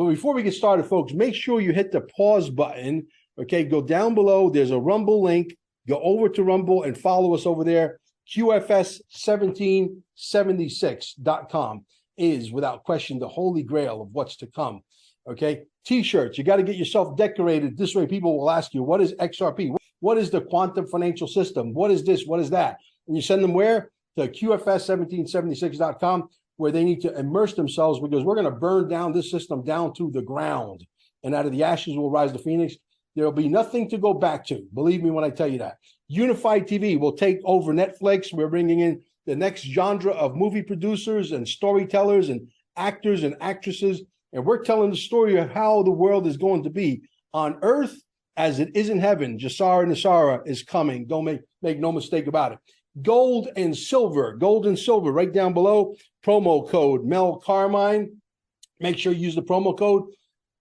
before we get started, folks, make sure you hit the pause button. Okay, go down below. There's a Rumble link. Go over to Rumble and follow us over there. QFS1776.com is, without question, the holy grail of what's to come. Okay, T-shirts. You got to get yourself decorated. This way people will ask you, what is XRP? What is the quantum financial system? What is this? What is that? And you send them where? To QFS1776.com, where they need to immerse themselves, because we're going to burn down this system down to the ground. And out of the ashes will rise the phoenix. There'll be nothing to go back to. Believe me when I tell you that. Unified TV will take over Netflix. We're bringing in the next genre of movie producers and storytellers and actors and actresses. And we're telling the story of how the world is going to be on earth as it is in heaven. GESARA is coming. Don't make no mistake about it. Gold and silver right down below. Promo code Mel Carmine. Make sure you use the promo code.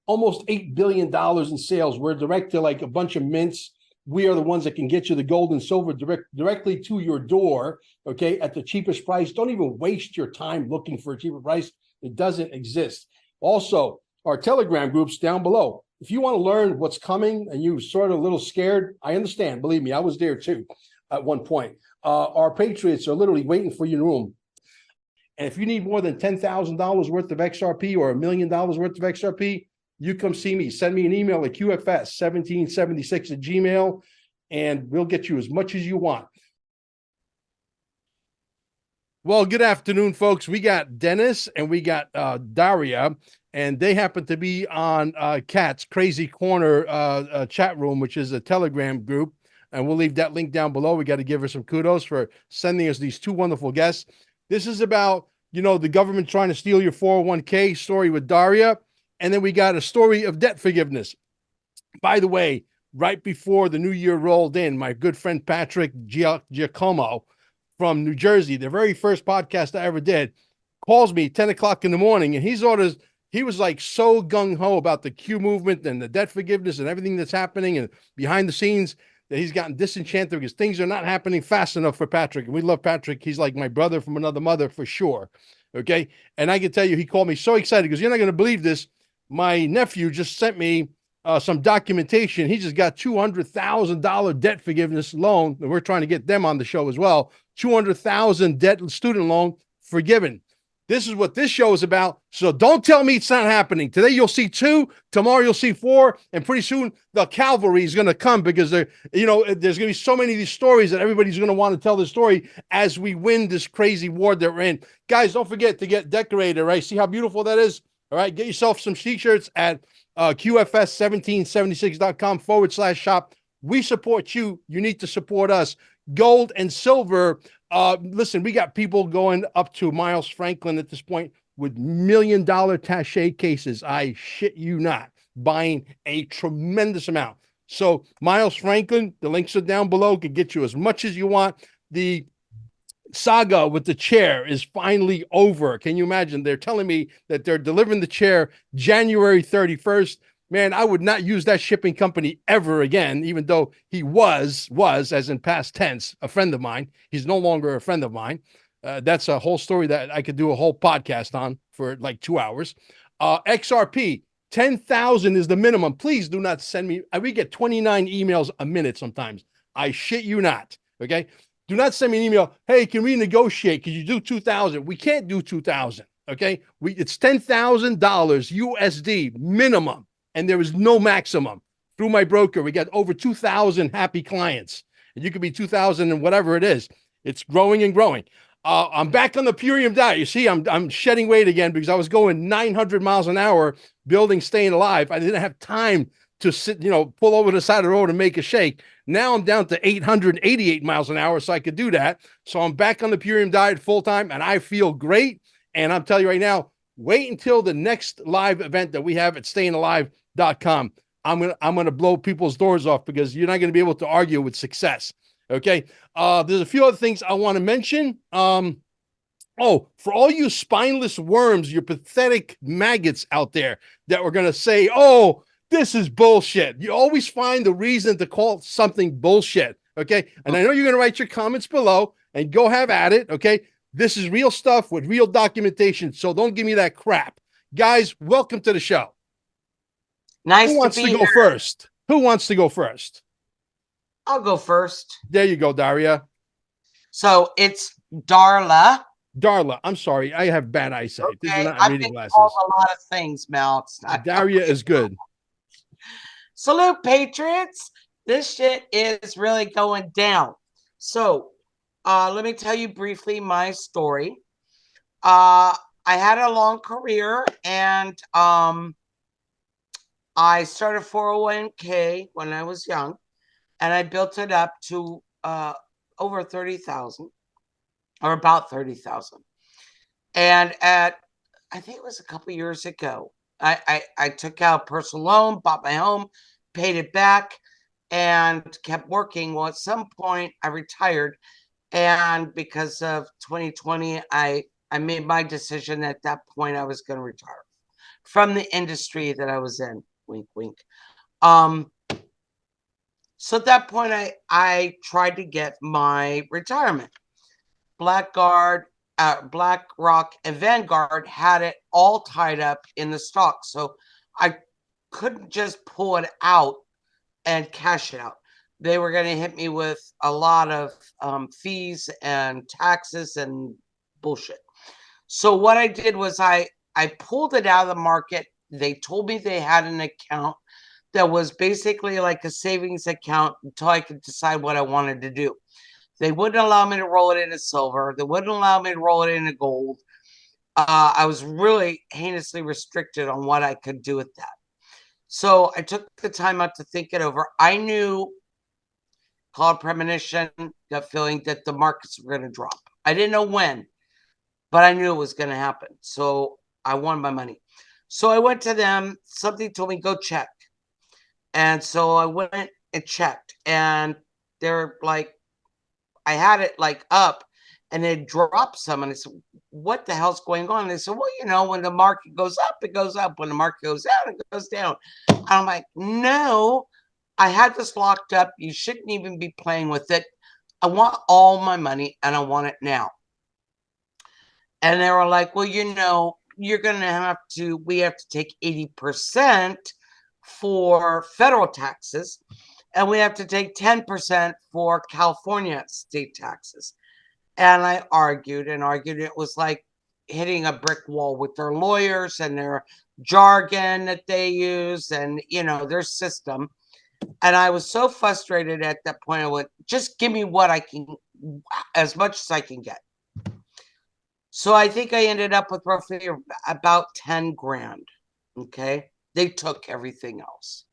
Almost $8 billion in sales. We're direct to like a bunch of mints. We are the ones that can get you the gold and silver directly to your door, okay, at the cheapest price. Don't even waste your time looking for a cheaper price. It doesn't exist. Also, our Telegram groups down below. If you want to learn what's coming and you're sort of a little scared, I understand. Believe me, I was there too at one point. Our Patriots are literally waiting for you in the room. And if you need more than $10,000 worth of XRP or $1 million worth of XRP, you come see me. Send me an email at QFS1776@gmail, and we'll get you as much as you want. Well, good afternoon, folks. We got Dennis and we got Daria, and they happen to be on Cat's Crazy Corner chat room, which is a Telegram group. And we'll leave that link down below. We got to give her some kudos for sending us these two wonderful guests. This is about, the government trying to steal your 401k story with Daria. And then we got a story of debt forgiveness. By the way, right before the new year rolled in, my good friend Patrick Giacomo from New Jersey, the very first podcast I ever did, calls me 10 o'clock in the morning, and he was like so gung-ho about the Q movement and the debt forgiveness and everything that's happening and behind the scenes that he's gotten disenchanted because things are not happening fast enough for Patrick. And we love Patrick. He's like my brother from another mother for sure. Okay. And I can tell you, he called me so excited because you're not going to believe this. My nephew just sent me some documentation. He just got $200,000 debt forgiveness loan, and we're trying to get them on the show as well. $200,000 debt student loan forgiven. This is what this show is about. So don't tell me it's not happening. Today you'll see 2, tomorrow you'll see 4, and pretty soon the cavalry is going to come because there's going to be so many of these stories that everybody's going to want to tell the story as we win this crazy war that we're in. Guys, don't forget to get decorated, right? See how beautiful that is? All right, get yourself some T-shirts at QFS1776.com/shop. We support you. You need to support us. Gold and silver. Listen, we got people going up to Miles Franklin at this point with $1 million taché cases. I shit you not, buying a tremendous amount. So Miles Franklin, the links are down below, can get you as much as you want. The saga with the chair is finally over. Can you imagine? They're telling me that they're delivering the chair January 31st. Man, I would not use that shipping company ever again, even though he was, as in past tense, a friend of mine. He's no longer a friend of mine. That's a whole story that I could do a whole podcast on for like 2 hours. XRP, 10,000 is the minimum. Please do not send me. We get 29 emails a minute sometimes. I shit you not. Okay. Do not send me an email. Hey, can we negotiate? Can you do 2,000? We can't do 2,000. Okay. It's $10,000 USD minimum. And there is no maximum. Through my broker, we got over 2,000 happy clients. And you could be 2,000 and whatever it is. It's growing and growing. I'm back on the Purium diet. You see, I'm shedding weight again because I was going 900 miles an hour building Staying Alive. I didn't have time to sit, pull over the side of the road and make a shake. Now I'm down to 888 miles an hour, so I could do that. So I'm back on the Purium diet full time, and I feel great. And I'm telling you right now, wait until the next live event that we have at stayingalive.com. I'm gonna blow people's doors off because you're not gonna be able to argue with success. Okay. There's a few other things I want to mention. For all you spineless worms, you pathetic maggots out there that were gonna say, "Oh, this is bullshit." You always find the reason to call something bullshit. Okay. And I know you're gonna write your comments below and go have at it. Okay. This is real stuff with real documentation. So don't give me that crap. Guys, welcome to the show. Nice Who to wants to be go here. first? Who wants to go first? I'll go first. There you go, Daria. So it's Darla. Darla, I'm sorry. I have bad eyesight. These are Okay, not I've reading been called glasses. a lot of things, Mel. It's not. Daria is good. Salute, Patriots. This shit is really going down. So, let me tell you briefly my story. Uh, I had a long career, and I started 401k when I was young, and I built it up to over 30,000, or about 30,000. And I think it was a couple years ago, I took out a personal loan, bought my home, paid it back, and kept working. Well, at some point, I retired, and because of 2020, I made my decision at that point I was going to retire from the industry that I was in. Wink, wink. Um, so at that point, I tried to get my retirement. Blackguard, BlackRock, and Vanguard had it all tied up in the stock, so I couldn't just pull it out and cash it out. They were going to hit me with a lot of fees and taxes and bullshit. So what I did was I pulled it out of the market. They told me they had an account that was basically like a savings account until I could decide what I wanted to do. They wouldn't allow me to roll it into silver. They wouldn't allow me to roll it into gold. I was really heinously restricted on what I could do with that. So I took the time out to think it over. I knew, called premonition, gut feeling that the markets were going to drop. I didn't know when, but I knew it was going to happen. So I won my money. So I went to them. Something told me, go check. And so I went and checked. And they're like, I had it like up and it dropped some. And I said, what the hell's going on? And they said, well, you know, when the market goes up, it goes up. When the market goes down, it goes down. I'm like, no, I had this locked up. You shouldn't even be playing with it. I want all my money and I want it now. And they were like, well, you know, you're going to have to, we have to take 80% for federal taxes, and we have to take 10% for California state taxes. And I argued and argued. It was like hitting a brick wall with their lawyers and their jargon that they use and, you know, their system. And I was so frustrated at that point. I went, just give me what I can, as much as I can get. So I think I ended up with roughly about 10 grand. Okay. They took everything else.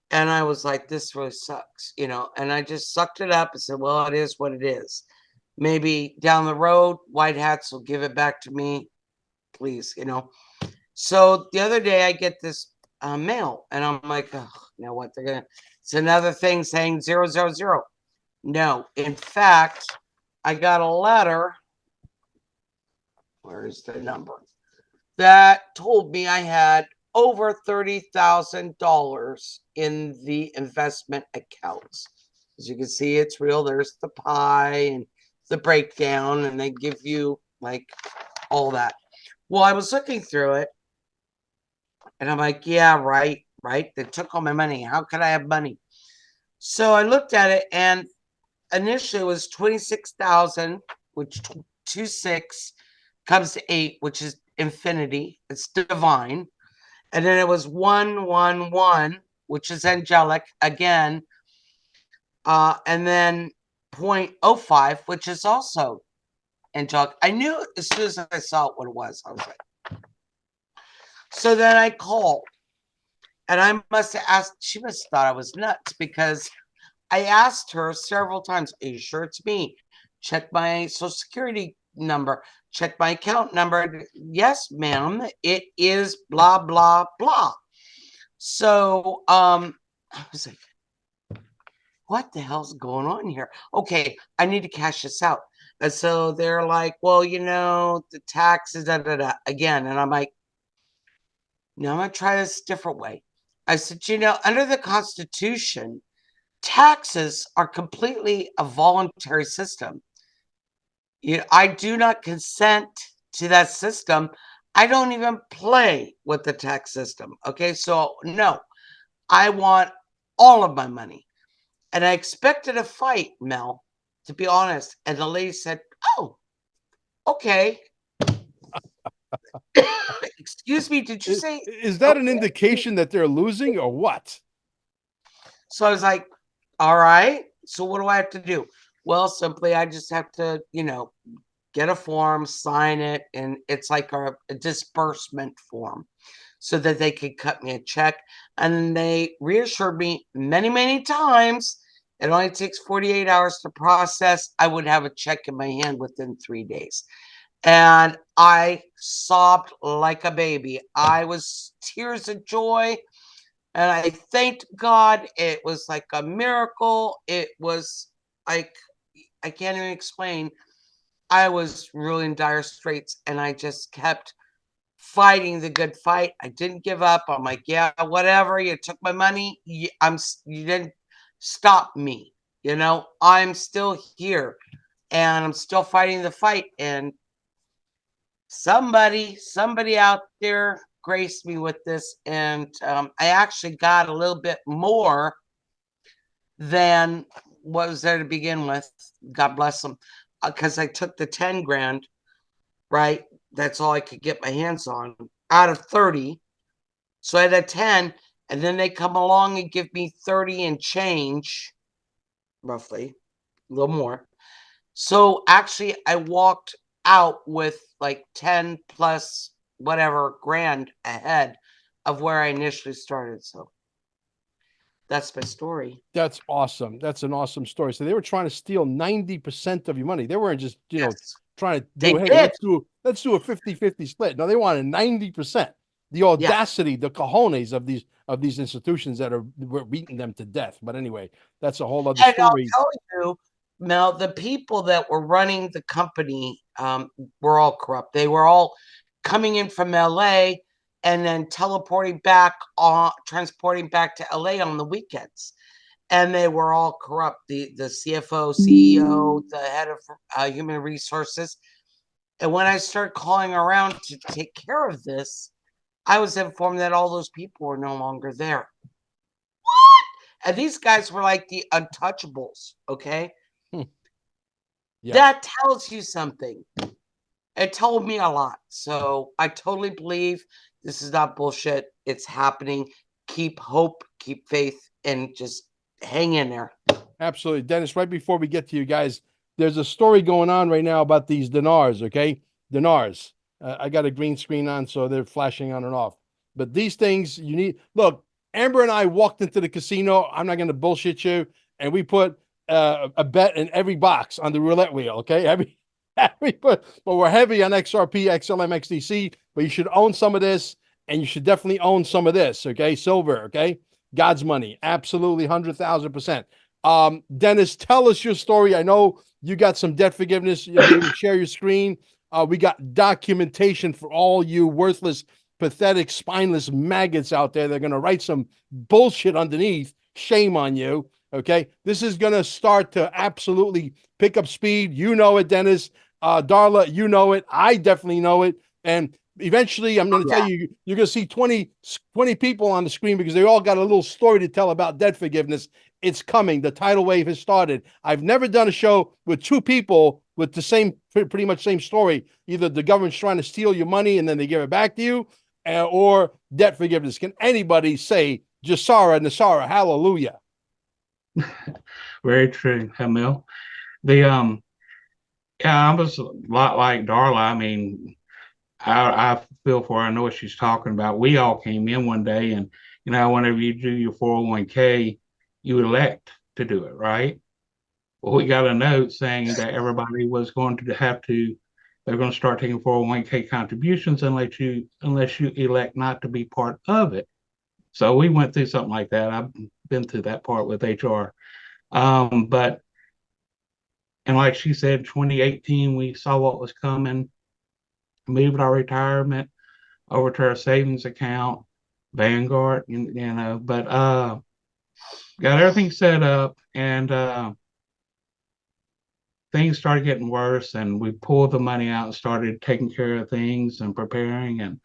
And I was like, this really sucks, you know, and I just sucked it up and said, well, it is what it is. Maybe down the road, white hats will give it back to me, please, you know. So the other day I get this mail and I'm like, oh, you know what? They're going to, it's another thing saying 000. No, in fact, I got a letter. Where's the number? That told me I had over $30,000 in the investment accounts. As you can see, it's real. There's the pie and the breakdown, and they give you like all that. Well, I was looking through it and I'm like, yeah, right. They took all my money. How could I have money? So I looked at it, and initially it was 26,000, which 26 comes to 8, which is infinity. It's divine. And then it was 111, which is angelic again. And then 0.05, which is also angelic. I knew as soon as I saw what it was. I was like, so then I called, and I must have asked, she must have thought I was nuts, because I asked her several times, are you sure it's me? Check my social security number, check my account number. Yes, ma'am, it is blah, blah, blah. So I was like, what the hell's going on here? Okay, I need to cash this out. And so they're like, well, you know, the taxes, da, da, da, again. And I'm like, no, I'm going to try this a different way. I said, you know, under the Constitution, taxes are completely a voluntary system. You know, I do not consent to that system I don't even play with the tax system. Okay. So, no, I want all of my money. And I expected a fight, Mel, to be honest. And the lady said, "Oh, okay." Excuse me, did you say Is that an okay? indication that they're losing or what? So I was like, all right. So what do I have to do? Well, simply I just have to, get a form, sign it, and it's like a disbursement form so that they could cut me a check. And they reassured me many, many times it only takes 48 hours to process. I would have a check in my hand within 3 days. And I sobbed like a baby. I was tears of joy. And I thanked God. It was like a miracle. It was like, I can't even explain. I was really in dire straits and I just kept fighting the good fight. I didn't give up. I'm like, yeah, whatever. You took my money. You didn't stop me. I'm still here and I'm still fighting the fight. And somebody out there graced me with this. And I actually got a little bit more than what was there to begin with. God bless them. Because I took the 10 grand, right? That's all I could get my hands on out of 30. So I had a 10, and then they come along and give me 30 and change, roughly, a little more. So actually, I walked out with like 10 plus whatever grand ahead of where I initially started. So that's my story. That's awesome. That's an awesome story. So they were trying to steal 90% of your money. They weren't just, Yes, trying to they do, hey, did. let's do a 50-50 split. No, they wanted 90%. The Yeah. audacity, the cojones of these institutions that were beating them to death. But anyway, that's a whole other And I'll story. tell you, Mel, the people that were running the company were all corrupt. They were all coming in from LA and then transporting back to LA on the weekends. And they were all corrupt. The CFO, CEO, the head of human resources. And when I started calling around to take care of this, I was informed that all those people were no longer there. And these guys were like the untouchables, okay? Hmm. Yeah, That tells you something. It told me a lot. So I totally believe this is not bullshit. It's happening. Keep hope, keep faith, and just hang in there. absolutely. Dennis, right before we get to you guys, there's a story going on right now about these dinars, okay? Dinars. I got a green screen on, so they're flashing on and off. But these things you need. Look, Amber and I walked into the casino. I'm not going to bullshit you, and we put a bet in every box on the roulette wheel. Okay, but we're heavy on XRP, XLM, XDC. But you should own some of this, and you should definitely own some of this. Okay, silver. Okay, God's money, absolutely 100,000%. Dennis, tell us your story. I know you got some debt forgiveness. You'll be able to share your screen. We got documentation for all you worthless, pathetic, spineless maggots out there. They're going to write some bullshit underneath. Shame on you. Okay. This is going to start to absolutely pick up speed. You know it, Dennis. Darla, you know it. I definitely know it. And eventually, I'm going to tell Yeah. you, you're going to see 20 people on the screen because they all got a little story to tell about debt forgiveness. It's coming. The tidal wave has started. I've never done a show with two people with the same, pretty much same story. Either the government's trying to steal your money and then they give it back to you, or debt forgiveness. Can anybody say GESARA, Nasara, hallelujah? Very true, Camille. The Yeah, I was a lot like Darla. I mean, I feel for her. I know what she's talking about. We all came in one day, and whenever you do your 401k, you elect to do it, right? Well, we got a note saying that everybody was going to have to. They're going to start taking 401k contributions unless you elect not to be part of it. So we went through something like that. I've been through that part with HR. But and like she said, 2018, we saw what was coming, moved our retirement over to our savings account, Vanguard, but got everything set up and things started getting worse, and we pulled the money out and started taking care of things and preparing. And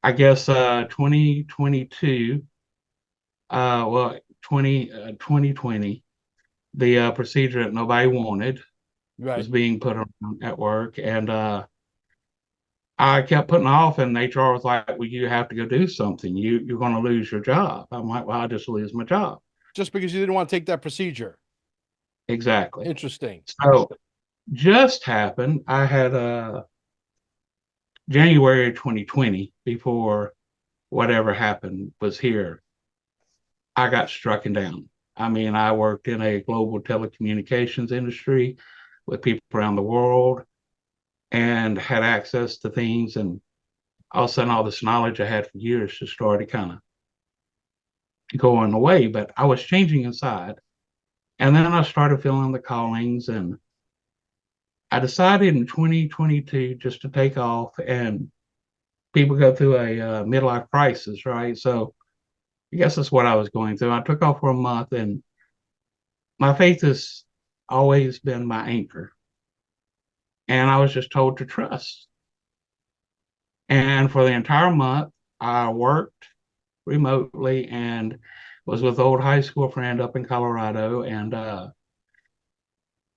I guess 2022, well, 2020, the procedure that nobody wanted was Right. being put on at work. And I kept putting off, and HR was like, well, you have to go do something. You're going to lose your job. I'm like, well, I just lose my job. Just because you didn't want to take that procedure. Exactly. Interesting. So just happened. I had January 2020, before whatever happened was here, I got struck down. I mean, I worked in a global telecommunications industry with people around the world and had access to things. And all of a sudden, all this knowledge I had for years just started kind of going away. But I was changing inside. And then I started feeling the callings. And I decided in 2022 just to take off. And people go through a midlife crisis, right? So I guess that's what I was going through. I took off for a month, and my faith has always been my anchor. And I was just told to trust. And for the entire month, I worked remotely and was with an old high school friend up in Colorado. And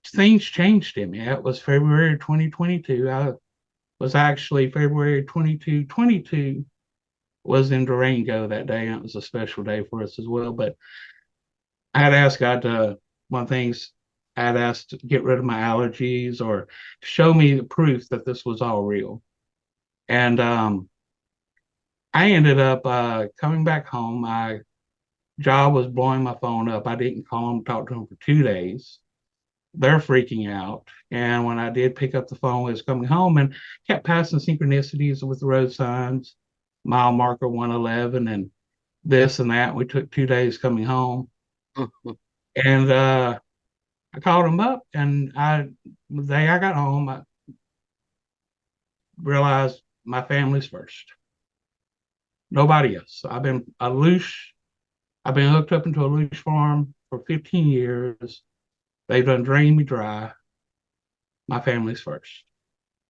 things changed in me. It was February 2022. I was actually February 22 was in Durango that day. And it was a special day for us as well. But I had asked God to, one of the things I had asked to get rid of my allergies or show me the proof that this was all real. And I ended up coming back home. My job was blowing my phone up. I didn't call them, talk to them for 2 days. They're freaking out. And when I did pick up the phone, I was coming home and kept passing synchronicities with the road signs, mile marker 111, and this and that. We took 2 days coming home. And I called them up, and the day I got home, I realized my family's first. Nobody else. I've been hooked up into a leash farm for 15 years. They've done drained me dry. My family's first.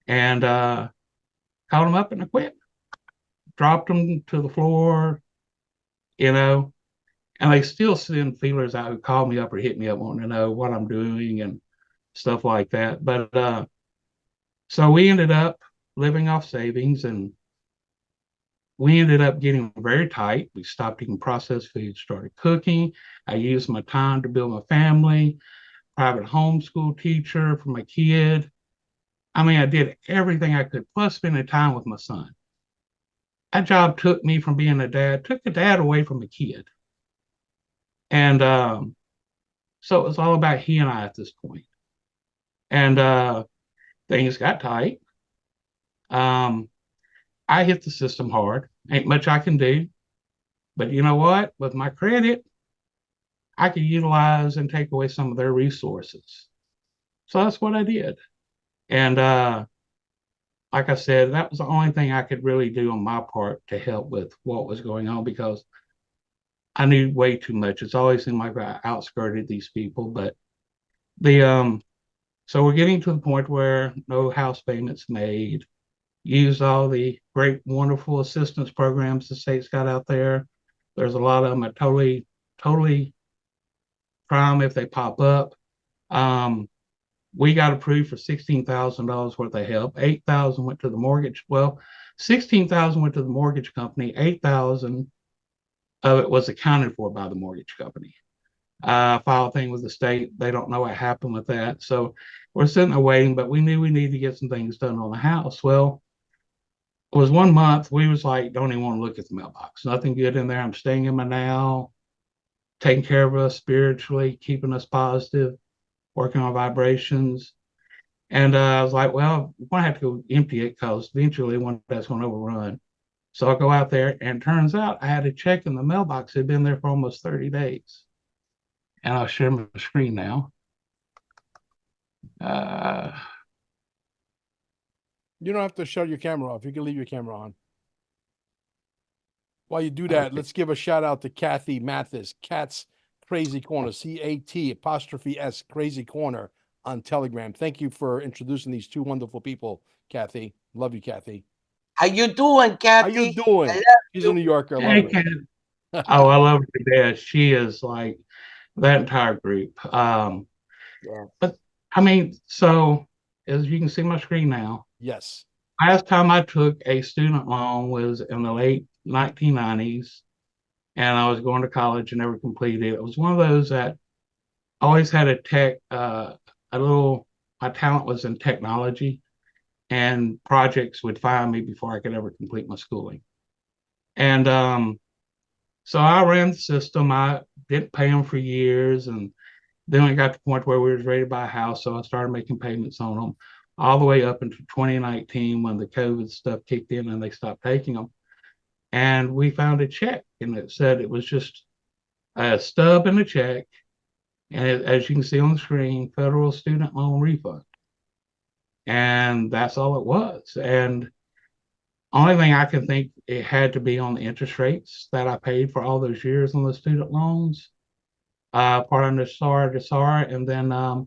And called them up and I quit. Dropped them to the floor, you know, and they still send feelers out who call me up or hit me up wanting to know what I'm doing and stuff like that. But so we ended up living off savings, and we ended up getting very tight. We stopped eating processed foods, started cooking. I used my time to build my family, private homeschool teacher for my kid. I mean, I did everything I could, plus spending time with my son. That job took me from being a dad, took the dad away from the kid. And so it was all about he and I at this point. And things got tight. I hit the system hard. Ain't much I can do. But you know what? With my credit, I could utilize and take away some of their resources. So that's what I did. And like I said, that was the only thing I could really do on my part to help with what was going on, because I knew way too much. It's always seemed like I outskirted these people. But the so we're getting to the point where no house payments made. Used all the great, wonderful assistance programs the state's got out there. There's a lot of them that totally prime if they pop up. We got approved for $16,000 worth of help. 8,000 went to the mortgage. Well, 16,000 went to the mortgage company. 8,000 of it was accounted for by the mortgage company. Filed thing with the state. They don't know what happened with that. So we're sitting there waiting, but we knew we needed to get some things done on the house. Well, it was 1 month. We was like, don't even want to look at the mailbox. Nothing good in there. I'm staying in my now, taking care of us spiritually, keeping us positive, working on vibrations. And I was like, well, we're going to have to go empty it because eventually one that's going to overrun. So I go out there, and it turns out I had a check in the mailbox. It had been there for almost 30 days. And I'll share my screen now. You don't have to shut your camera off. You can leave your camera on. While you do that, Okay. let's give a shout out to Kathy Mathis, Cat's Crazy Corner, CAT apostrophe S Crazy Corner on Telegram. Thank you for introducing these two wonderful people, Kathy. Love you, Kathy. How you doing, Kathy? How you doing? I love She's you. a New Yorker. I Hey, love Kat. her. Oh, I love her to death. She is like that entire group. Yeah. But I mean, so as you can see my screen now, Yes. last time I took a student loan was in the late 1990s, and I was going to college and never completed it. It was one of those that always had my talent was in technology, and projects would find me before I could ever complete my schooling. And so I ran the system. I didn't pay them for years, and then we got to the point where we was ready to buy a house, so I started making payments on them all the way up into 2019 when the COVID stuff kicked in and they stopped taking them. And we found a check, and it said it was just a stub and a check, and as you can see on the screen, federal student loan refund. And that's all it was. And only thing I can think, it had to be on the interest rates that I paid for all those years on the student loans, part under GESARA, and then I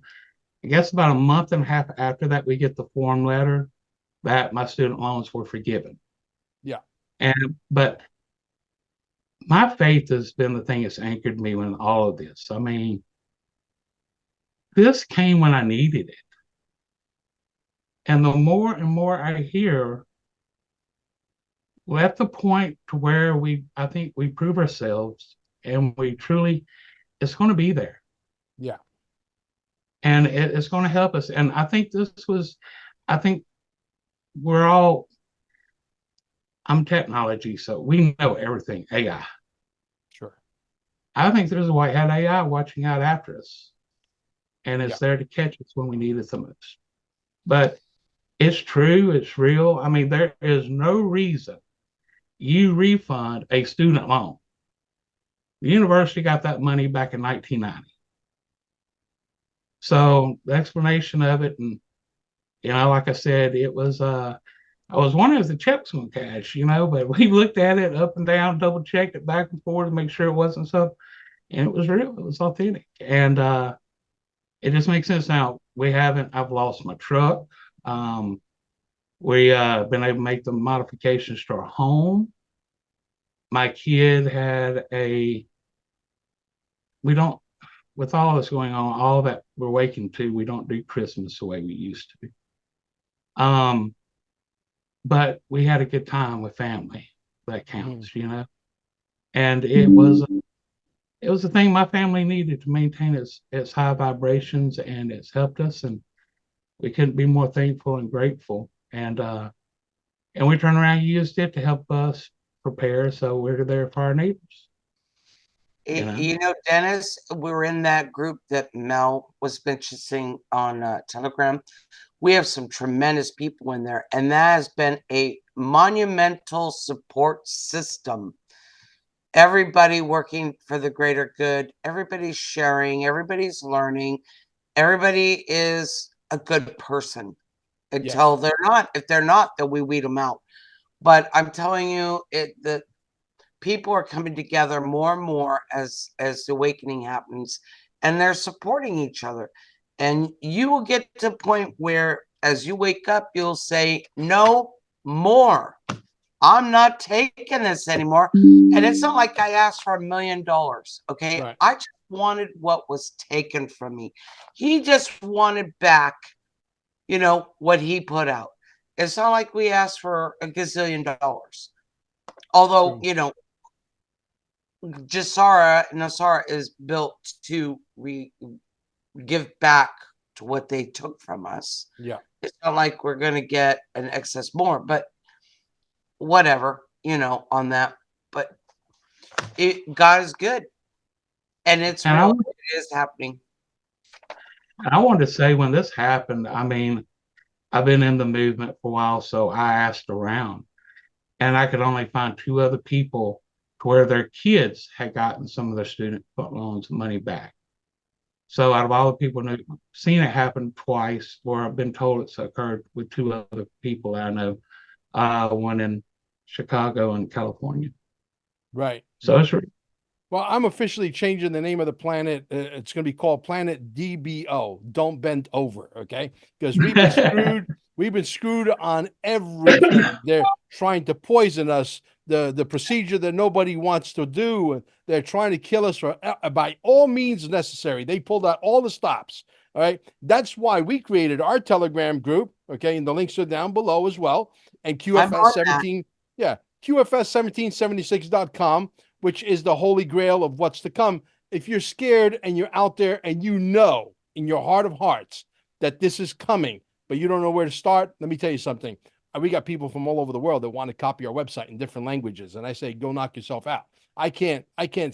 guess about a month and a half after that, we get the form letter that my student loans were forgiven. Yeah. But my faith has been the thing that's anchored me in all of this. I mean, this came when I needed it. And the more and more I hear, we're at the point to where I think we prove ourselves and we truly, it's going to be there. Yeah. And it's going to help us. And I think I think we're all, I'm technology, so we know everything, AI. Sure. I think there's a white hat AI watching out after us, and it's Yeah. there to catch us when we need it the most. But it's true, it's real. I mean, there is no reason you refund a student loan. The university got that money back in 1990. So the explanation of it, and like I said, it was I was wondering if the check's going to cash, but we looked at it up and down, double checked it back and forth to make sure it wasn't so, and it was real, it was authentic, and it just makes sense now. I've lost my truck. We been able to make the modifications to our home. My kid had we don't, with all this going on, all that we're waking to, we don't do Christmas the way we used to. But we had a good time with family. That counts, And it was the thing my family needed to maintain its high vibrations, and it's helped us, and we couldn't be more thankful and grateful. And we turn around and used it to help us prepare, so we're there for our neighbors. Dennis, we were in that group that Mel was mentioning on Telegram. We have some tremendous people in there, and that has been a monumental support system. Everybody working for the greater good, everybody's sharing, everybody's learning, everybody is a good person until they're not. If they're not, then we weed them out. But I'm telling you, the people are coming together more and more as the awakening happens, and they're supporting each other. And you will get to a point where, as you wake up, you'll say, no more. I'm not taking this anymore. And it's not like I asked for $1 million. Okay. Right. I just wanted what was taken from me. He just wanted back, what he put out. It's not like we asked for $1 gazillion. Although, GESARA is built to give back to what they took from us. Yeah. It's not like we're going to get an excess more, but whatever, on that. But God is good, and it's real. It is happening. I wanted to say, when this happened, I mean, I've been in the movement for a while, so I asked around, and I could only find 2 other people to where their kids had gotten some of their student loans money back. So out of all the people who've seen it happen twice, or I've been told it's occurred with 2 other people I know, one in Chicago and California. Right. So it's Well, I'm officially changing the name of the planet. It's going to be called Planet DBO. Don't bend over, okay? Because we've been screwed. We've been screwed on everything. They're trying to poison us. The procedure that nobody wants to do. They're trying to kill us by all means necessary. They pulled out all the stops. All right. That's why we created our Telegram group. Okay. And the links are down below as well. And QFS 17. Yeah. QFS1776.com, which is the holy grail of what's to come. If you're scared and you're out there and you know in your heart of hearts that this is coming, but you don't know where to start, let me tell you something. We got people from all over the world that want to copy our website in different languages. And I say, go knock yourself out. I can't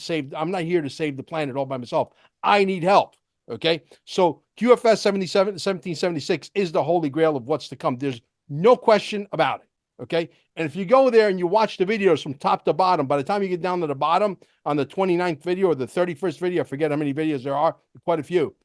save. I'm not here to save the planet all by myself. I need help. Okay. So QFS 1776 is the holy grail of what's to come. There's no question about it. Okay. And if you go there and you watch the videos from top to bottom, by the time you get down to the bottom on the 29th video or the 31st video, I forget how many videos there are, quite a few.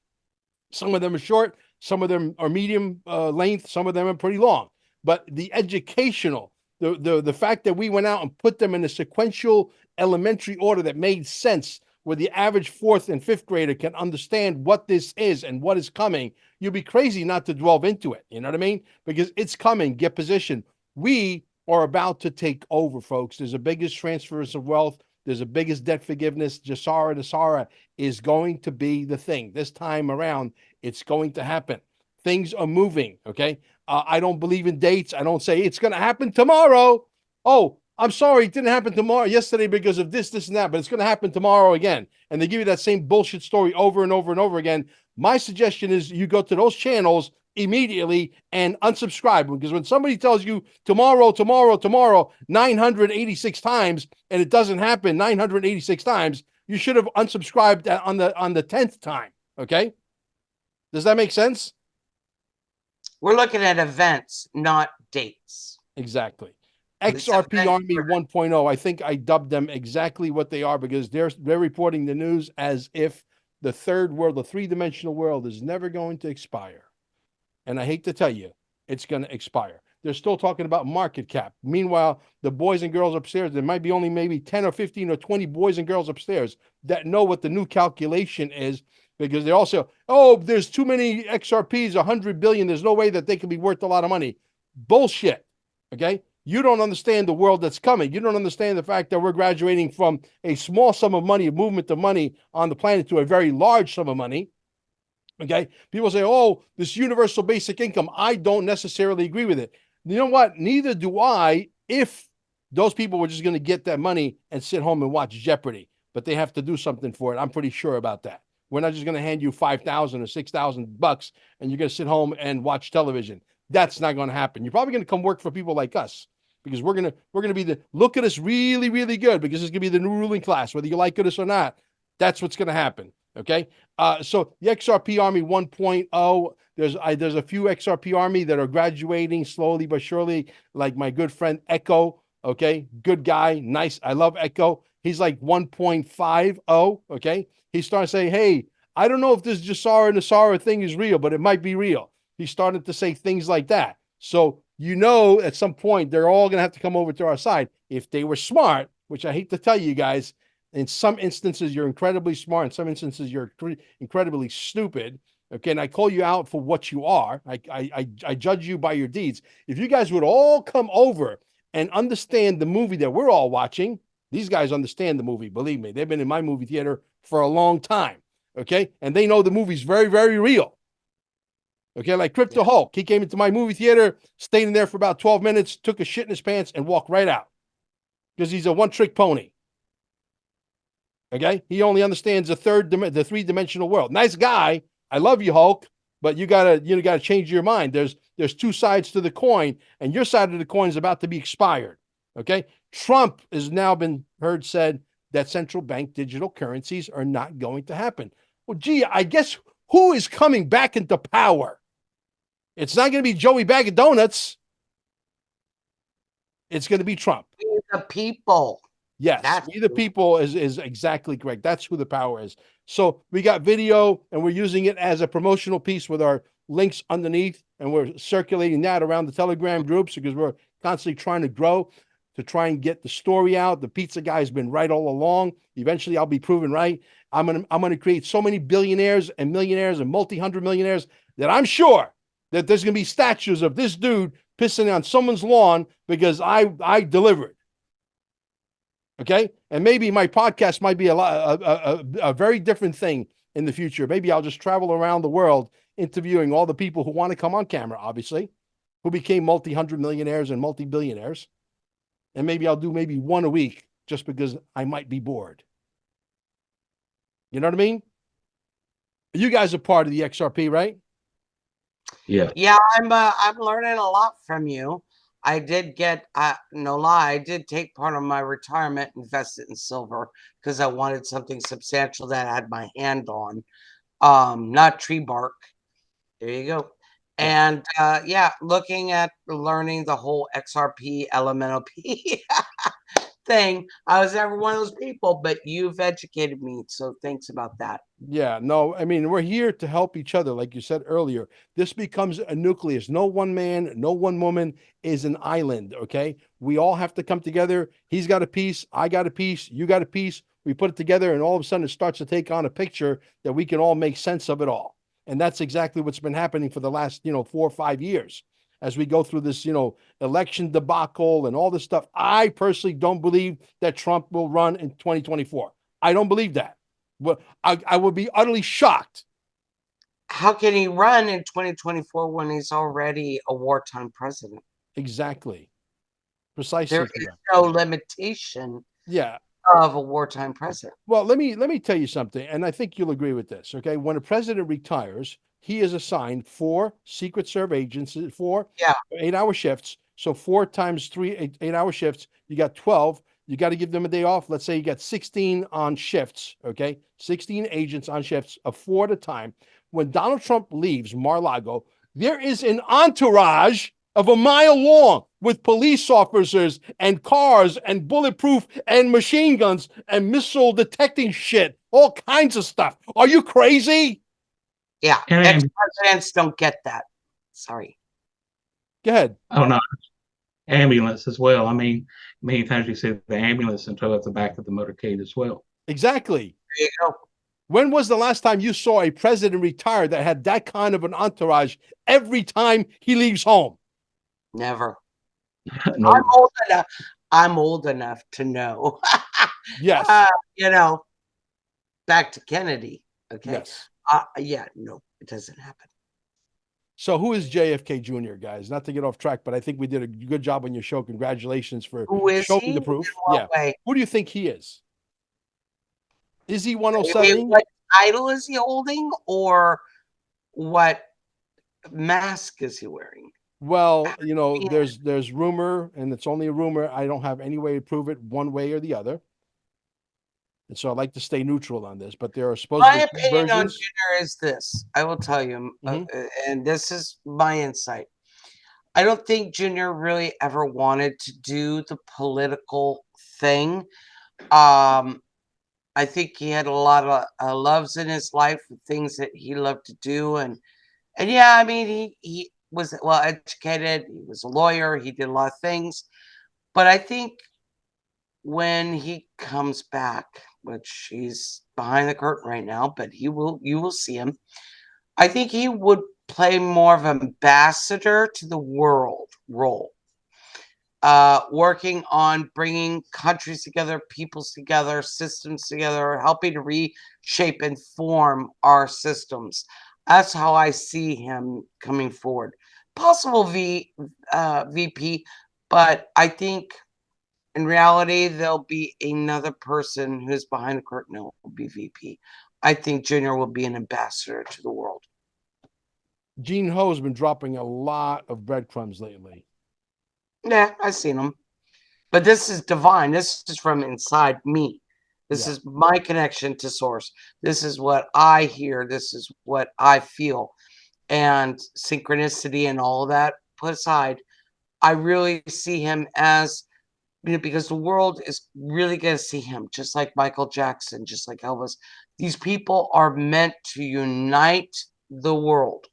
Some of them are short, some of them are medium length, some of them are pretty long. But the educational, the fact that we went out and put them in a sequential elementary order that made sense, where the average fourth and fifth grader can understand what this is and what is coming, you'd be crazy not to delve into it. You know what I mean? Because it's coming. Get positioned. We are about to take over, folks. There's the biggest transfers of wealth. There's the biggest debt forgiveness. GESARA to SARA is going to be the thing. This time around, it's going to happen. Things are moving, okay? I don't believe in dates. I don't say it's going to happen tomorrow. Oh, I'm sorry, it didn't happen yesterday because of this, and that, but it's going to happen tomorrow again. And they give you that same bullshit story over and over and over again. My suggestion is you go to those channels immediately and unsubscribe, because when somebody tells you tomorrow 986 times and it doesn't happen 986 times, you should have unsubscribed on the 10th time. Okay, does that make sense? We're looking at events, not dates. Exactly. XRP Army 1.0, I think I dubbed them exactly what they are, because they're reporting the news as if the third world, the three-dimensional world, is never going to expire. And I hate to tell you, it's going to expire. They're still talking about market cap. Meanwhile, the boys and girls upstairs, there might be only maybe 10 or 15 or 20 boys and girls upstairs that know what the new calculation is, because they also, oh, there's too many XRPs, 100 billion. There's no way that they can be worth a lot of money. Bullshit. Okay. You don't understand the world that's coming. You don't understand the fact that we're graduating from a small sum of money, a movement of money on the planet, to a very large sum of money. Okay. People say, oh, this universal basic income. I don't necessarily agree with it. You know what? Neither do I, if those people were just going to get that money and sit home and watch Jeopardy, but they have to do something for it. I'm pretty sure about that. We're not just going to hand you $5,000 or $6,000 and you're going to sit home and watch television. That's not going to happen. You're probably going to come work for people like us, because we're going to be look at us really, really good, because it's going to be the new ruling class, whether you like us or not. That's what's going to happen. Okay. So the XRP Army 1.0, there's a few XRP Army that are graduating slowly but surely, like my good friend Echo. Okay. Good guy. Nice. I love Echo. He's like 1.50. Okay. He's starting to say, hey, I don't know if this GESARA and NESARA thing is real, but it might be real. He's starting to say things like that. So, at some point, they're all going to have to come over to our side. If they were smart, which I hate to tell you guys, in some instances, you're incredibly smart. In some instances, you're incredibly stupid. Okay. And I call you out for what you are. I judge you by your deeds. If you guys would all come over and understand the movie that we're all watching, these guys understand the movie. Believe me, they've been in my movie theater for a long time. Okay. And they know the movie's very, very real. Okay. Like Crypto Hulk. He came into my movie theater, stayed in there for about 12 minutes, took a shit in his pants and walked right out, because he's a one-trick pony. Okay. He only understands the three-dimensional world. Nice guy. I love you, Hulk, but you gotta change your mind. There's two sides to the coin, and your side of the coin is about to be expired. Okay. Trump has now been said that central bank digital currencies are not going to happen. Well, gee, I guess who is coming back into power? It's not going to be Joey Bag of Donuts. It's going to be Trump. The people. Yes, we the people is exactly correct. That's who the power is. So we got video, and we're using it as a promotional piece with our links underneath, and we're circulating that around the Telegram groups, because we're constantly trying to grow. to try and get the story out. The pizza guy has been right all along. Eventually, I'll be proven right. I'm gonna create so many billionaires and millionaires and multi-hundred millionaires that I'm sure that there's gonna be statues of this dude pissing on someone's lawn because I delivered. Okay, and maybe my podcast might be a very different thing in the future. Maybe I'll just travel around the world interviewing all the people who want to come on camera, obviously, who became multi-hundred millionaires and multi-billionaires. And maybe I'll do maybe one a week just because I might be bored. You know what I mean? You guys are part of the XRP, right? Yeah. Yeah, I'm learning a lot from you. I did get no lie, I did take part of my retirement invested in silver because I wanted something substantial that I had my hand on. Not tree bark. There you go. Yeah. And yeah, looking at learning the whole XRP LMNOP thing. I was never one of those people, but you've educated me. So thanks about that. Yeah, no, I mean, we're here to help each other. Like you said earlier, this becomes a nucleus. No one man, no one woman is an island. Okay. We all have to come together. He's got a piece. I got a piece. You got a piece. We put it together, and all of a sudden it starts to take on a picture that we can all make sense of it all. And that's exactly what's been happening for the last, 4 or 5 years as we go through this, election debacle and all this stuff. I personally don't believe that Trump will run in 2024. I don't believe that. Well, I would be utterly shocked. How can he run in 2024 when he's already a wartime president? Exactly. Precisely. There is no limitation Yeah. of a wartime president. Well, let me tell you something, and I think you'll agree with this. Okay. When a president retires, he is assigned 4 Secret Service agents, 4 Yeah. 8-hour shifts. So 4 times 3, 8-hour shifts, you got 12. You got to give them a day off. Let's say you got 16 on shifts, okay? 16 agents on shifts of 4 at a time. When Donald Trump leaves Mar-a-Lago, there is an entourage of a mile long with police officers and cars and bulletproof and machine guns and missile detecting shit, all kinds of stuff. Are you crazy? Yeah. And Ex-presidents don't get that. Sorry. Go ahead. oh no, ambulance as well. I mean, many times you see the ambulance and tow at the back of the motorcade as well. Exactly. There you go. When was the last time you saw a president retire that had that kind of an entourage every time he leaves home? Never. No, I'm old enough to know. Yes. Back to Kennedy. Okay. Yes. Yeah, no, it doesn't happen. So who is JFK Jr., guys? Not to get off track, but I think we did a good job on your show. Congratulations for Who is showing he? the proof. In what Yeah. way? Who do you think he is? Is he I mean, 107? what title is he holding, or what mask is he wearing? Well, Yeah. there's rumor, and it's only a rumor. I don't have any way to prove it one way or the other. And so I like to stay neutral on this, but there are supposed My to be opinion on versions. Junior is this. I will tell you, Mhm. and this is my insight. I don't think Junior really ever wanted to do the political thing. I think he had a lot of loves in his life, things that he loved to do, and yeah, I mean, he was well educated. He was a lawyer. He did a lot of things, but I think when he comes back, which he's behind the curtain right now, but you will see him. I think he would play more of an ambassador to the world role, working on bringing countries together, peoples together, systems together, helping to reshape and form our systems. That's how I see him coming forward. Possible VP, but I think in reality there'll be another person who's behind the curtain who will be VP. I think Junior will be an ambassador to the world. Gene Ho's been dropping a lot of breadcrumbs lately. Yeah, I've seen him. But this is divine. This is from inside me. This is my connection to source. This is what I hear. This is what I feel. And synchronicity and all of that put aside, I really see him as, because the world is really going to see him, just like Michael Jackson, just like Elvis. These people are meant to unite the world.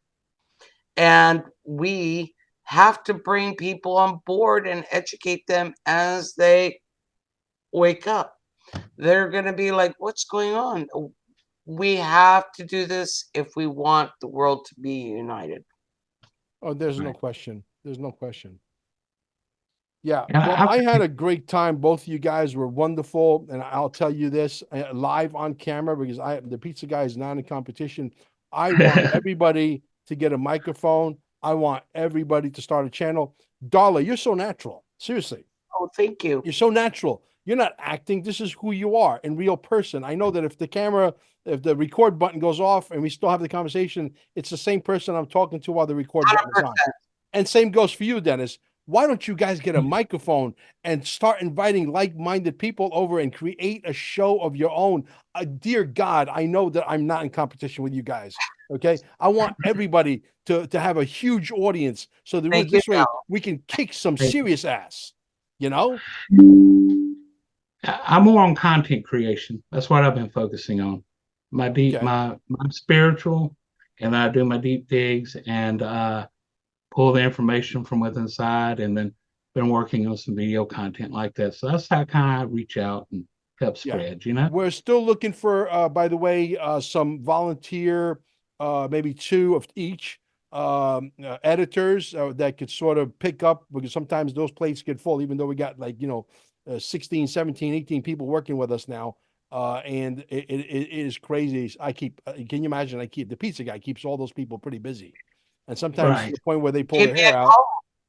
And we have to bring people on board and educate them as they wake up. They're going to be like, what's going on? We have to do this if we want the world to be united. Oh, there's no Right. question. There's no question. Yeah. And Well, I had a great time. Both of you guys were wonderful. And I'll tell you this live on camera because the pizza guy is not in competition. I want everybody to get a microphone. I want everybody to start a channel. Darla, you're so natural. Seriously. Oh, thank you. You're so natural. You're not acting. This is who you are in real person. I know that if the record button goes off and we still have the conversation, it's the same person I'm talking to while the record button is on. 100%. And same goes for you, Dennis. Why don't you guys get a microphone and start inviting like-minded people over and create a show of your own? Dear God, I know that I'm not in competition with you guys. Okay, I want everybody to have a huge audience so that Thank you, this way Dal. we can kick some serious ass. You know? I'm more on content creation. That's what I've been focusing on. Okay. My spiritual, and I do my deep digs and pull the information from within inside, and then been working on some video content like that. So that's how kind of reach out and help Yeah. spread, you know? We're still looking for, by the way, some volunteer, maybe two of each, editors that could sort of pick up because sometimes those plates get full, even though we got 16, 17, 18 people working with us now. And it is crazy. Can you imagine? The pizza guy keeps all those people pretty busy. And sometimes to Right. the point where they pull Give their me hair a out. call.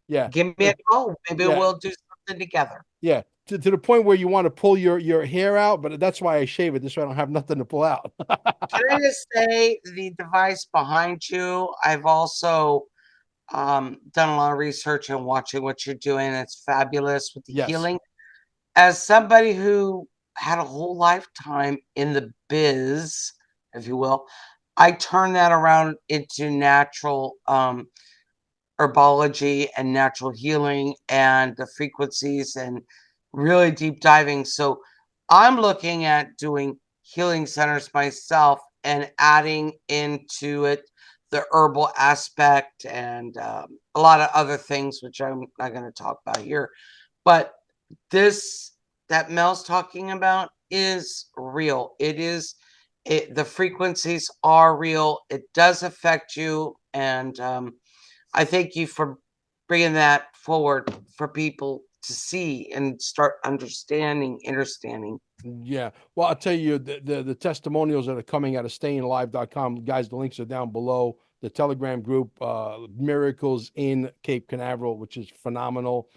Yeah. Give me a call. Maybe Yeah. we'll do something together. Yeah, to the point where you want to pull your hair out, but that's why I shave it. This way I don't have nothing to pull out. Can I just say the device behind you? I've also done a lot of research and watching what you're doing. It's fabulous with the Yes. healing. As somebody who had a whole lifetime in the biz, if you will, I turned that around into natural herbology and natural healing and the frequencies and really deep diving. So I'm looking at doing healing centers myself and adding into it the herbal aspect and a lot of other things, which I'm not going to talk about here. But this that Mel's talking about is real. The frequencies are real. It does affect you. And I thank you for bringing that forward for people to see and start understanding. Yeah. Well, I'll tell you the testimonials that are coming out of stayinalive.com, guys, the links are down below. The Telegram group, Miracles in Cape Canaveral, which is phenomenal.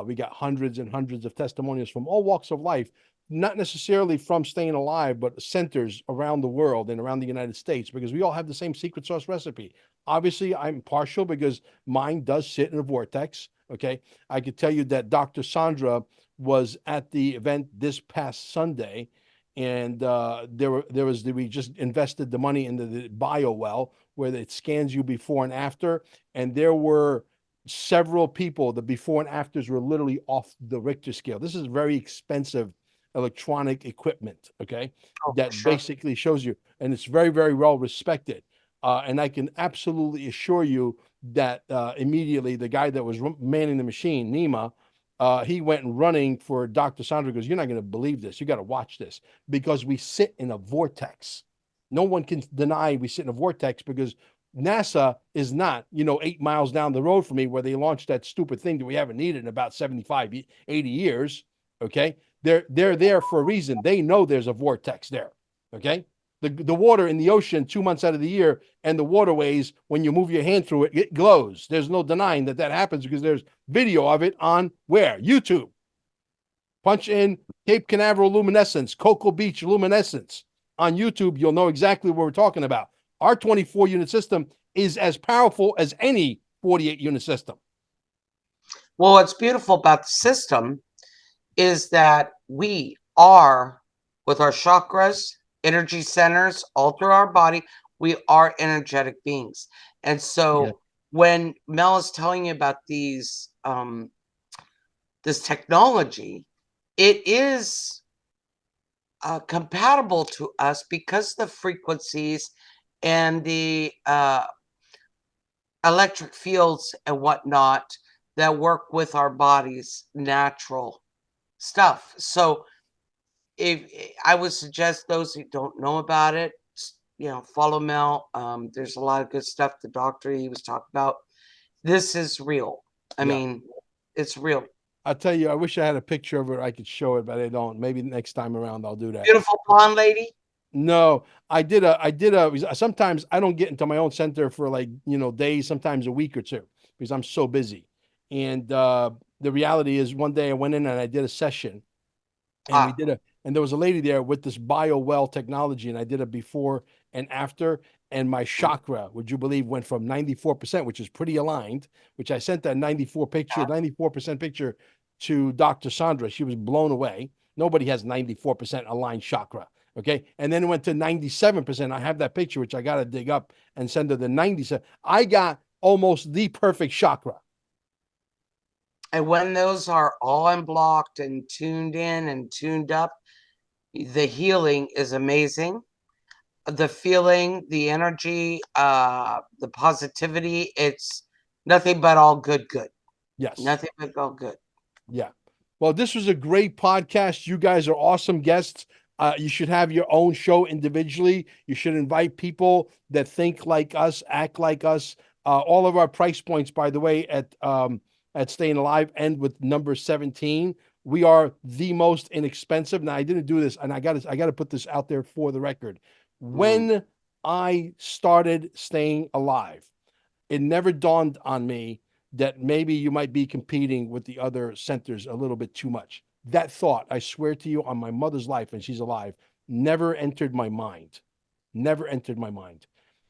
We got hundreds and hundreds of testimonials from all walks of life, not necessarily from staying alive, but centers around the world and around the United States, because we all have the same secret sauce recipe. Obviously, I'm partial because mine does sit in a vortex. Okay. I could tell you that Dr. Sandra was at the event this past Sunday, and we just invested the money into the bio well where it scans you before and after, and there were several people. The before and afters were literally off the Richter scale. This is very expensive electronic equipment, okay, Oh, that sure. basically shows you, and it's very, very well respected. And I can absolutely assure you that immediately the guy that was manning the machine, Nima, he went running for Dr. Sandra, goes, "You're not going to believe this. You got to watch this because we sit in a vortex. No one can deny we sit in a vortex because NASA is not, 8 miles down the road from me where they launched that stupid thing that we haven't needed in about 75, 80 years. Okay. They're there for a reason. They know there's a vortex there. Okay. The water in the ocean 2 months out of the year and the waterways, when you move your hand through it, it glows. There's no denying that happens because there's video of it on where? YouTube. Punch in Cape Canaveral luminescence, Cocoa Beach luminescence on YouTube. You'll know exactly what we're talking about. Our 24 unit system is as powerful as any 48 unit system. Well, what's beautiful about the system is that we are, with our chakras, energy centers all through our body, we are energetic beings. And so when Mel is telling you about this technology, it is compatible to us because the frequencies and the electric fields and whatnot that work with our bodies, natural stuff. So if I would suggest those who don't know about it, follow Mel. There's a lot of good stuff. The doctor he was talking about. This is real. I mean, it's real. I'll tell you, I wish I had a picture of it. I could show it, but I don't. Maybe next time around I'll do that. Beautiful blonde lady. No, I did a, sometimes I don't get into my own center for like, days, sometimes a week or two because I'm so busy. And the reality is one day I went in and I did a session and and there was a lady there with this BioWell technology and I did a before and after. And my chakra, would you believe, went from 94%, which is pretty aligned, which I sent that 94% picture to Dr. Sandra. She was blown away. Nobody has 94% aligned chakra. Okay. And then it went to 97%. I have that picture, which I got to dig up and send her the 97. I got almost the perfect chakra. And when those are all unblocked and tuned in and tuned up, the healing is amazing. The feeling, the energy, the positivity, it's nothing but all good. Yes. Nothing but all good. Yeah. Well, this was a great podcast. You guys are awesome guests. You should have your own show individually. You should invite people that think like us, act like us. All of our price points, by the way, at Staying Alive end with number 17. We are the most inexpensive. Now, I didn't do this, and I got to put this out there for the record. When I started Staying Alive, it never dawned on me that maybe you might be competing with the other centers a little bit too much. That thought, I swear to you on my mother's life, and she's alive, never entered my mind. Never entered my mind.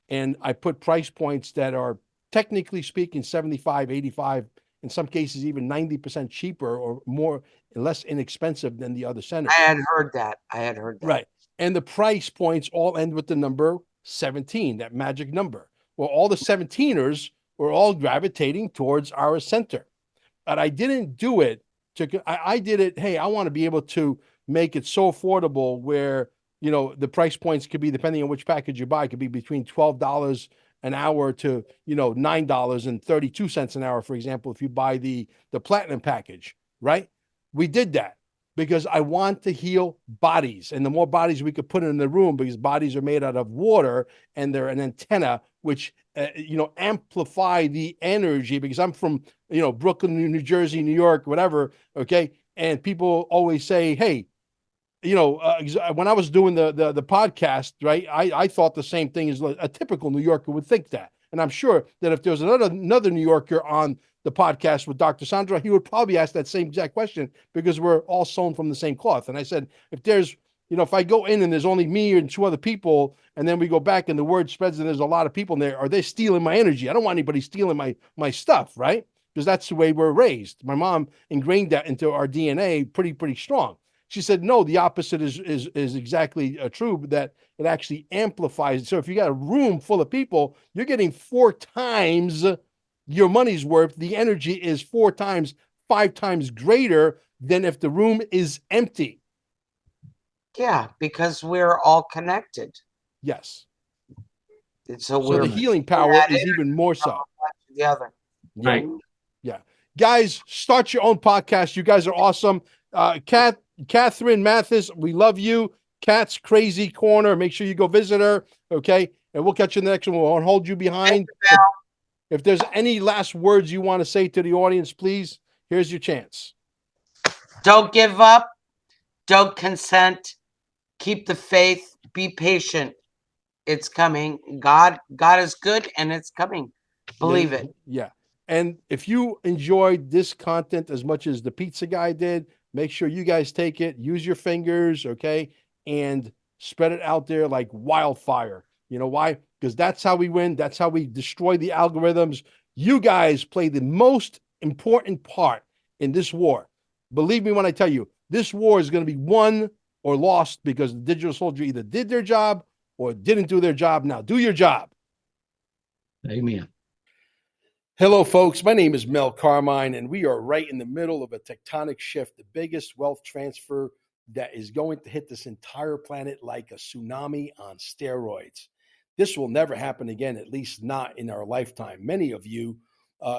And I put price points that are technically speaking 75, 85, in some cases even 90% cheaper or more, less inexpensive than the other centers. I had heard that. Right. And the price points all end with the number 17, that magic number. Well, all the 17ers were all gravitating towards our center. But I didn't do it I did it. Hey, I want to be able to make it so affordable where, the price points could be, depending on which package you buy, could be between $12 an hour to, $9.32 an hour, for example, if you buy the platinum package, right? We did that because I want to heal bodies, and the more bodies we could put in the room, because bodies are made out of water and they're an antenna, which, amplify the energy, because I'm from, Brooklyn, New Jersey, New York, whatever. Okay. And people always say, hey, when I was doing the podcast, right, I thought the same thing as a typical New Yorker would think that. And I'm sure that if there's another New Yorker on the podcast with Dr. Sandra, he would probably ask that same exact question, because we're all sewn from the same cloth. And I said, if there's, if I go in and there's only me and two other people, and then we go back and the word spreads and there's a lot of people in there, are they stealing my energy? I don't want anybody stealing my stuff, right? Because that's the way we're raised. My mom ingrained that into our DNA pretty strong. She said, no, the opposite is exactly true, that it actually amplifies it. So if you got a room full of people, you're getting 4 times your money's worth. The energy is 4 times, 5 times greater than if the room is empty. Yeah, because we're all connected. Yes. So the healing power is even more so. Together. Yeah. Right. Yeah. Guys, start your own podcast. You guys are awesome. Catherine Mathis, we love you. Cat's Crazy Corner. Make sure you go visit her. Okay. And we'll catch you in the next one. We won't hold you behind. If there's any last words you want to say to the audience, please, here's your chance. Don't give up. Don't consent. Keep the faith. Be patient. It's coming. God is good, and it's coming. Believe it. Yeah. And if you enjoyed this content as much as the pizza guy did, make sure you guys take it, use your fingers, okay, and spread it out there like wildfire. You know why? Because that's how we win. That's how we destroy the algorithms. You guys play the most important part in this war. Believe me when I tell you, this war is going to be won or lost because the digital soldier either did their job or didn't do their job. Now do your job. Amen. Hello, folks. My name is Mel Carmine, and we are right in the middle of a tectonic shift, the biggest wealth transfer that is going to hit this entire planet like a tsunami on steroids. This will never happen again, at least not in our lifetime. Many of you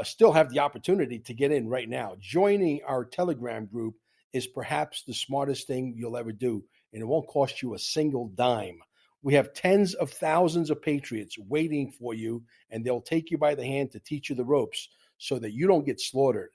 still have the opportunity to get in right now. Joining our Telegram group is perhaps the smartest thing you'll ever do, and it won't cost you a single dime. We have tens of thousands of patriots waiting for you, and they'll take you by the hand to teach you the ropes so that you don't get slaughtered.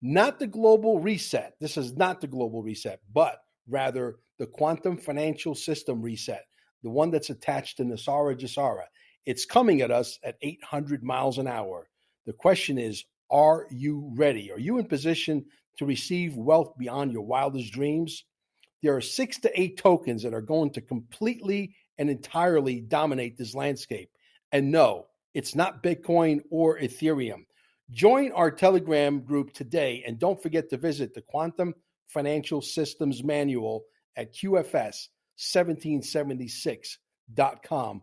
Not the global reset. This is not the global reset, but rather the quantum financial system reset, the one that's attached to GESARA. It's coming at us at 800 miles an hour. The question is, are you ready? Are you in position to receive wealth beyond your wildest dreams? There are 6 to 8 tokens that are going to completely and entirely dominate this landscape. And no, it's not Bitcoin or Ethereum. Join our Telegram group today, and don't forget to visit the Quantum Financial Systems Manual at QFS1776.com